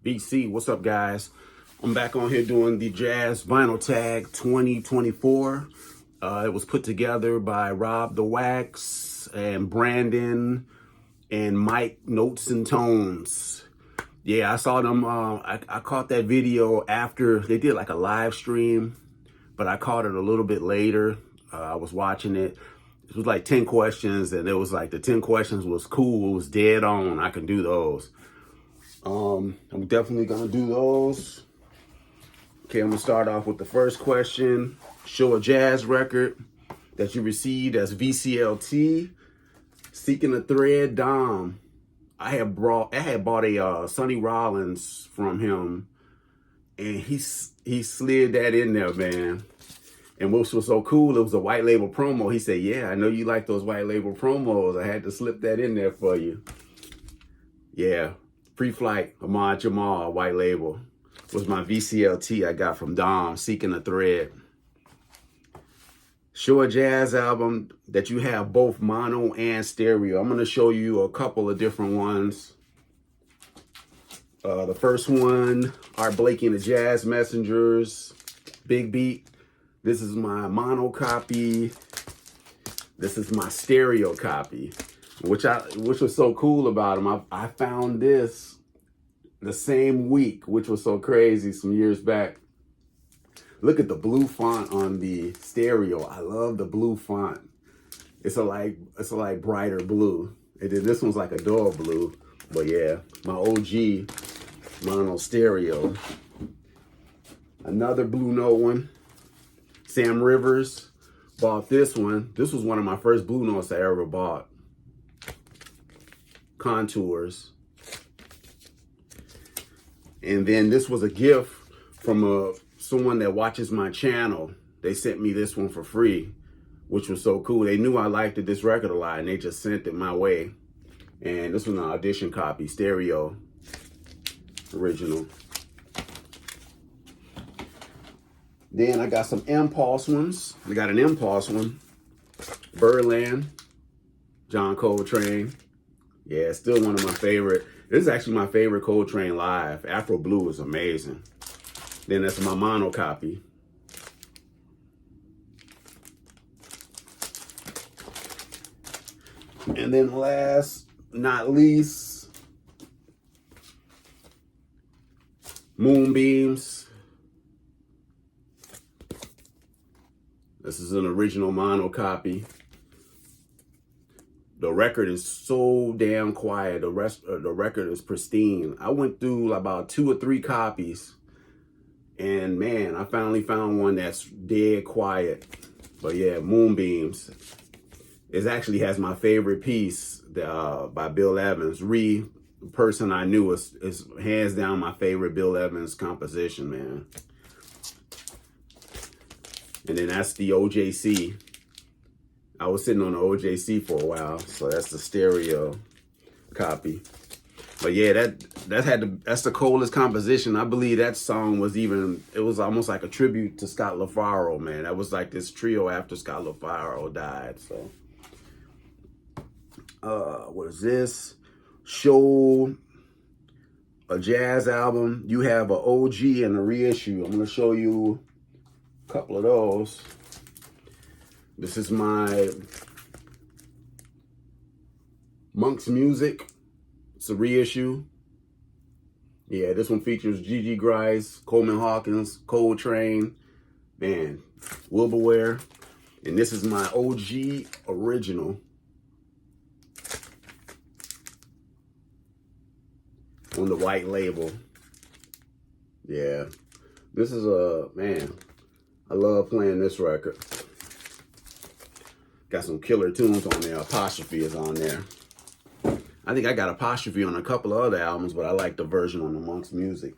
VC, what's up, guys? I'm back on here doing the Jazz Vinyl Tag 2024. It was put together by Rob the Wax and Brandon and Mike Notes and Tones. Yeah, I saw them. I caught that video after they did like a live stream, but I caught it a little bit later. I was watching it. It was like 10 questions, and it was like the 10 questions was cool. It was dead on. I can do those. I'm definitely gonna do those. Okay, I'm gonna start off with the first question. Show a jazz record that you received as VCLT. Seeking a Thread, Dom. I had bought a Sonny Rollins from him, and he slid that in there, man. And what was so cool, it was a white label promo. He said, yeah, I know you like those white label promos. I had to slip that in there for you. Yeah, Pre-Flight, Ahmad Jamal, white label, was my VCLT I got from Dom, Seeking a Thread. Show a jazz album that you have both mono and stereo. I'm going to show you a couple of different ones. The first one, Art Blakey and the Jazz Messengers, Big Beat. This is my mono copy. This is my stereo copy, which was so cool about them. I found this the same week, which was so crazy some years back. Look at the blue font on the stereo. I love the blue font. It's a like brighter blue. And then this one's like a dull blue. But yeah, my OG mono stereo. Another Blue Note one. Sam Rivers bought this one. This was one of my first Blue Notes I ever bought. Contours. And then this was a gift from someone that watches my channel. They sent me this one for free, which was so cool. They knew I liked this record a lot, and they just sent it my way. And this was an audition copy, stereo, original. Then I got some Impulse ones. I got an Impulse one. Birdland, John Coltrane. Yeah, still one of my favorite. This is actually my favorite Coltrane live. Afro Blue is amazing. Then that's my mono copy. And then last, not least, Moonbeams. This is an original mono copy. The record is so damn quiet. The record is pristine. I went through about 2 or 3 copies, and man, I finally found one that's dead quiet. But yeah, Moonbeams. It actually has my favorite piece by Bill Evans. The Person I Knew is hands down my favorite Bill Evans composition, man. And then that's the OJC. I was sitting on the OJC for a while, so that's the stereo copy. But yeah, that's the coldest composition. I believe that song was it was almost like a tribute to Scott LaFaro, man. That was like this trio after Scott LaFaro died. So, what is this? Show a jazz album. You have an OG and a reissue. I'm gonna show you a couple of those. This is my Monk's Music. It's a reissue. Yeah, this one features Gigi Grice, Coleman Hawkins, Coltrane, and Wilberware. And this is my OG original. On the white label. Yeah. This is man, I love playing this record. Got some killer tunes on there. Apostrophe is on there. I think I got Apostrophe on a couple of other albums, but I like the version on the Monk's Music.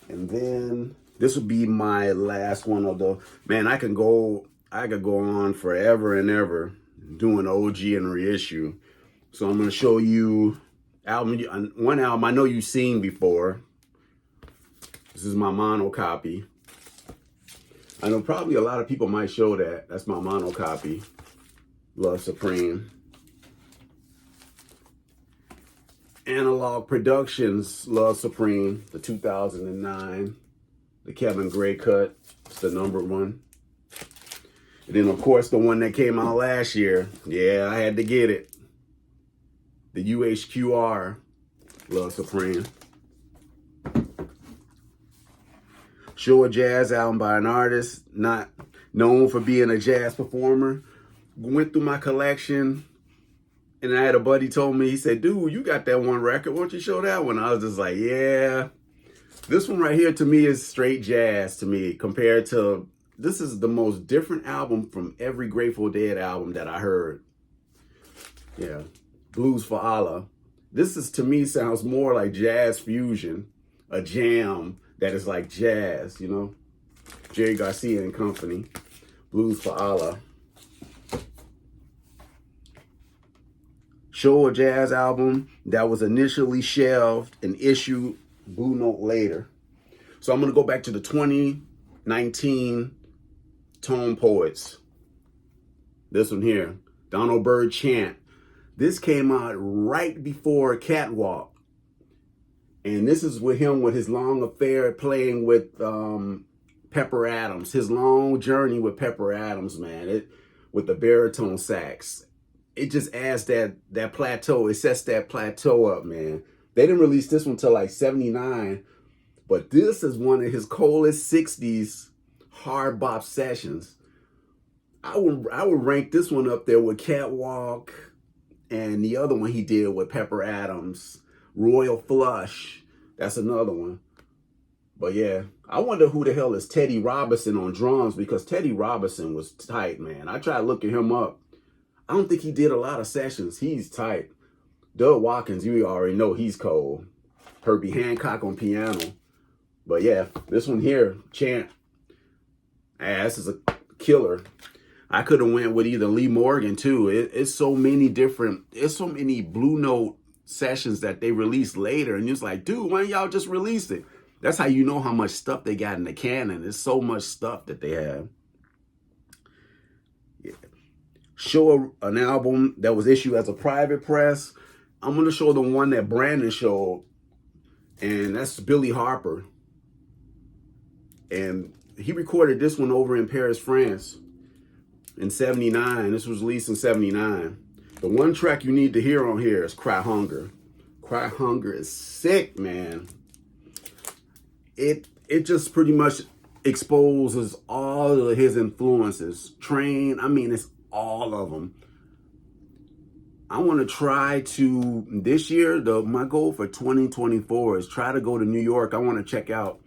And then this would be my last one of the, man, I could go on forever and ever doing OG and reissue. So I'm going to show you one album I know you've seen before. This is my mono copy. I know probably a lot of people might show that. That's my mono copy. Love Supreme. Analog Productions, Love Supreme, the 2009, the Kevin Gray cut. It's the #1. And then, of course, the one that came out last year. Yeah, I had to get it. The UHQR, Love Supreme. Show a jazz album by an artist not known for being a jazz performer. Went through my collection, and I had a buddy told me, he said, dude, you got that one record. Why don't you show that one? I was just like, yeah. This one right here to me is straight jazz to me compared to, this is the most different album from every Grateful Dead album that I heard. Yeah, Blues for Allah. This is, to me, sounds more like jazz fusion, a jam that is like jazz, you know? Jerry Garcia and Company, Blues for Allah. Show a jazz album that was initially shelved and issued Blue Note later. So I'm gonna go back to the 2019 Tone Poets. This one here, Donald Byrd Chant. This came out right before Catwalk. And this is with him with his long affair playing with Pepper Adams. His long journey with Pepper Adams, man. With the baritone sax. It just adds that plateau. It sets that plateau up, man. They didn't release this one till like 79. But this is one of his coldest 60s hard bop sessions. I would rank this one up there with Catwalk and the other one he did with Pepper Adams. Royal Flush, that's another one. But yeah, I wonder who the hell is Teddy Robinson on drums, because Teddy Robinson was tight, man. I tried looking him up. I don't think he did a lot of sessions. He's tight. Doug Watkins, you already know he's cold. Herbie Hancock on piano. But yeah, this one here, Chant. This is a killer. I could have went with either Lee Morgan too. It's so many Blue Note sessions that they released later, and it's like, dude, why don't y'all just release it? That's how you know how much stuff they got in the canon. There's so much stuff that they have. Yeah. Show an album that was issued as a private press. I'm gonna show the one that Brandon showed, and that's Billy Harper. And he recorded this one over in Paris, France in 79. This was released in 79. The one track you need to hear on here is Cry Hunger. Cry Hunger is sick, man. It just pretty much exposes all of his influences. Train, I mean, it's all of them. I want to try to, this year, my goal for 2024 is try to go to New York. I want to check out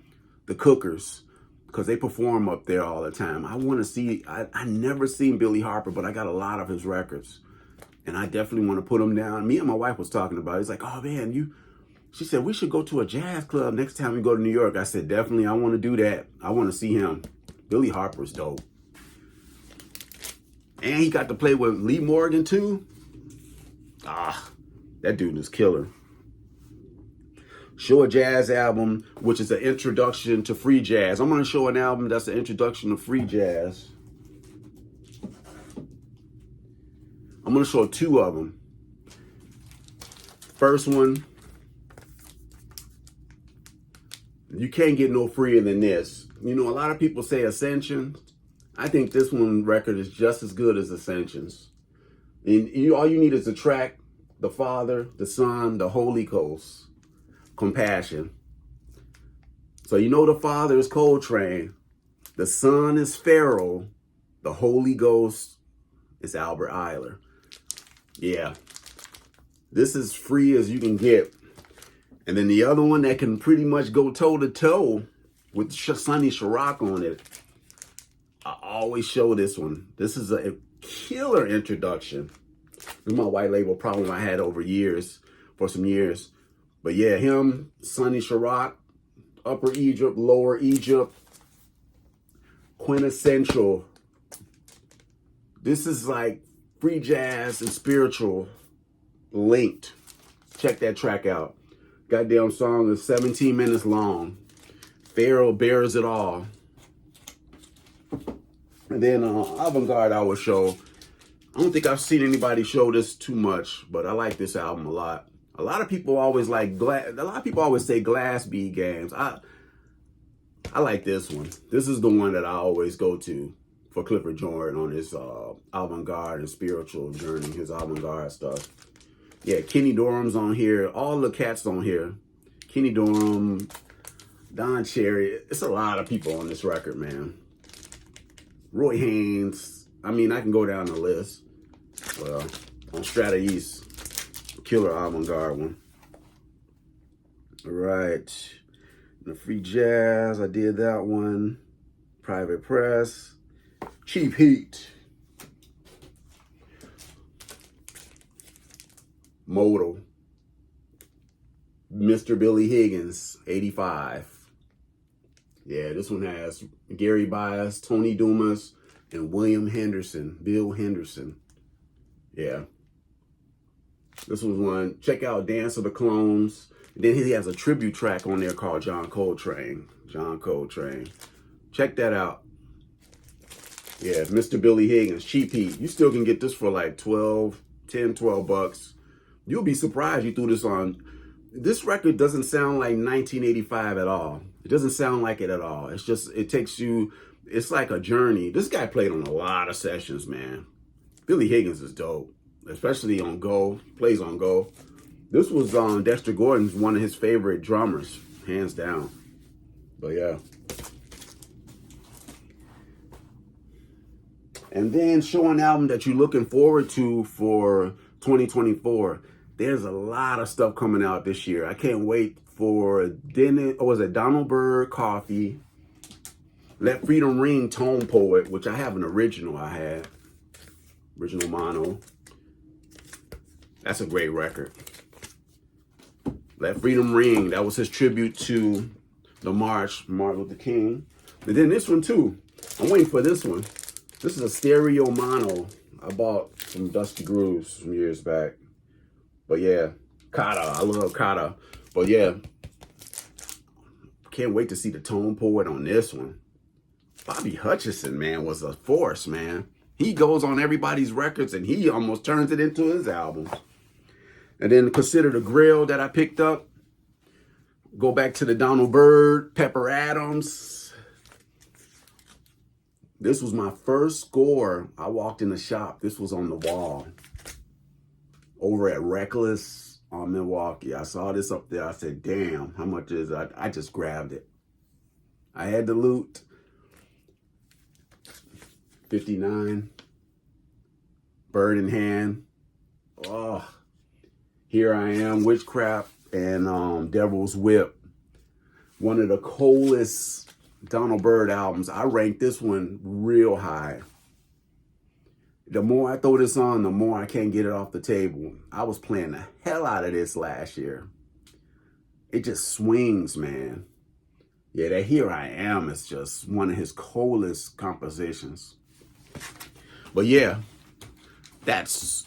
the Cookers, because they perform up there all the time. I want to see, I never seen Billy Harper, but I got a lot of his records. And I definitely want to put them down. Me and my wife was talking about it. It's like, oh man, she said, we should go to a jazz club next time we go to New York. I said, definitely, I want to do that. I want to see him. Billy Harper's dope. And he got to play with Lee Morgan too. That dude is killer. Show a jazz album, which is an introduction to free jazz. I'm going to show an album that's an introduction to free jazz. I'm going to show two of them. First one, you can't get no freer than this. You know, a lot of people say Ascensions. I think this one record is just as good as Ascensions. And all you need is the track, the Father, the Son, the Holy Ghost. Compassion. So you know the Father is Coltrane, the Son is Pharaoh, the Holy Ghost is Albert Ayler. Yeah, this is free as you can get. And then the other one that can pretty much go toe to toe with Sonny Chirac on it, I always show this one. This is a killer introduction. This is my white label problem I had for some years. But yeah, him, Sonny Chirac, Upper Egypt, Lower Egypt, quintessential. This is like free jazz and spiritual linked. Check that track out. Goddamn song is 17 minutes long. Pharaoh bears it all. And then Avant-Garde I will show. I don't think I've seen anybody show this too much, but I like this album a lot. A lot of people always like glass. A lot of people always say glass bead games. I like this one. This is the one that I always go to for Clifford Jordan on his avant-garde and spiritual journey, his avant-garde stuff. Yeah, Kenny Dorham's on here. All the cats on here. Kenny Dorham, Don Cherry. It's a lot of people on this record, man. Roy Haynes. I mean, I can go down the list. Well, on Strata East, killer avant-garde one. All right. The Free Jazz, I did that one. Private Press. Cheap Heat. Modal. Mr. Billy Higgins, 85. Yeah, this one has Gary Bias, Tony Dumas, and William Henderson, Bill Henderson. Yeah. This was one. Check out Dance of the Clones. And then he has a tribute track on there called John Coltrane. John Coltrane. Check that out. Yeah, Mr. Billy Higgins, Cheap Heat. You still can get this for like 12 bucks. You'll be surprised you threw this on. This record doesn't sound like 1985 at all. It doesn't sound like it at all. It's just, it takes you, it's like a journey. This guy played on a lot of sessions, man. Billy Higgins is dope, especially on Go, plays on Go. This was Dexter Gordon's one of his favorite drummers, hands down. But yeah. And then show an album that you're looking forward to for 2024. There's a lot of stuff coming out this year. I can't wait for Donald Byrd Coffee, Let Freedom Ring Tone Poet, which I have an original original mono. That's a great record. Let Freedom Ring, that was his tribute to the Martin Luther King. And then this one too. I'm waiting for this one. This is a stereo mono I bought from Dusty Grooves some years back. But yeah, Kata, I love Kata. But yeah, can't wait to see the Tone Poet on this one. Bobby Hutcherson, man, was a force, man. He goes on everybody's records and he almost turns it into his albums. And then Consider the Grill that I picked up. Go back to the Donald Byrd, Pepper Adams. This was my first score. I walked in the shop. This was on the wall. Over at Reckless on Milwaukee. I saw this up there. I said, damn, how much is it? I just grabbed it. I had the loot. 59. Bird in hand. Oh. Here I Am, Witchcraft, and Devil's Whip. One of the coolest Donald Byrd albums. I rank this one real high. The more I throw this on, the more I can't get it off the table. I was playing the hell out of this last year. It just swings, man. Yeah, that Here I Am is just one of his coolest compositions. But yeah, that's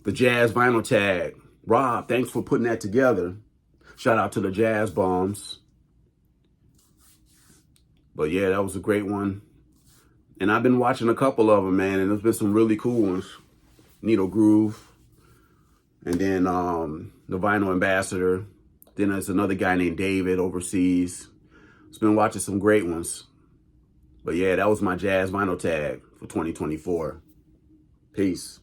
the Jazz Vinyl Tag. Rob, thanks for putting that together. Shout out to the Jazz Bombs. But yeah, that was a great one. And I've been watching a couple of them, man, and there's been some really cool ones. Needle Groove. And then the Vinyl Ambassador. Then there's another guy named David overseas. I've been watching some great ones. But yeah, that was my Jazz Vinyl Tag for 2024. Peace.